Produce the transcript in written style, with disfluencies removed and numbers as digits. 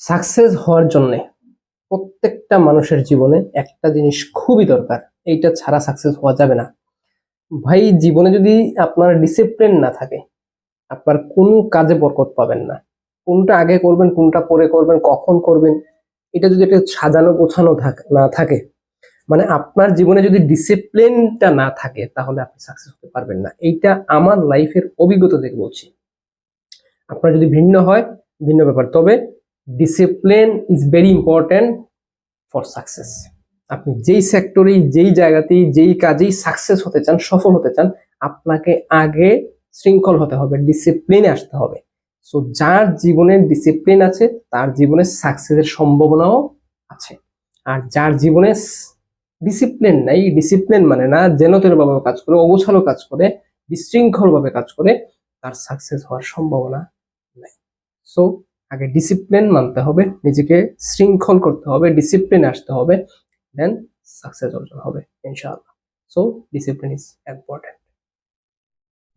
Success হওয়ার জন্য প্রত্যেকটা মানুষের জীবনে একটা জিনিস খুবই দরকার, এইটা ছাড়া সাকসেস হওয়া যাবে না। ভাই, জীবনে যদি আপনার ডিসিপ্লিন না থাকে, আপনার কোনো কাজে বরকত পাবেন না। কোনটা আগে করবেন, কোনটা পরে করবেন, কখন করবেন, এটা যদি একটা সাজানো গোছানো না থাকে, মানে আপনার জীবনে যদি ডিসিপ্লিনটা না থাকে, তাহলে আপনি সাকসেস হতে পারবেন না। এইটা আমার লাইফের অভিজ্ঞতা থেকে বলছি। আপনার যদি ভিন্ন হয়, ভিন্ন ব্যাপার, তবে discipline is very important for success. আপনি যেই সেক্টরেই, যেই জায়গাতেই, যেই কাজেই সাকসেস হতে চান, সফল হতে চান, আপনাকে আগে শৃঙ্খল হতে হবে, ডিসিপ্লিনে আসতে হবে। সো যার জীবনে ডিসিপ্লিন আছে, তার জীবনে সাকসেসের সম্ভাবনাও আছে। আর যার জীবনে ডিসিপ্লিন নাই, ডিসিপ্লিন মানে না যেন তেন ভাবে কাজ করে, অগোছালো কাজ করে, বিশৃঙ্খল ভাবে কাজ করে, তার সাকসেস হওয়ার সম্ভাবনা নাই। সো আগে ডিসিপ্লিন মানতে হবে, নিজেকে শৃঙ্খল করতে হবে, ডিসিপ্লিন আসতে হবে, দেন সাকসেস অর্জন হবে ইনশাআল্লাহ। So discipline is important.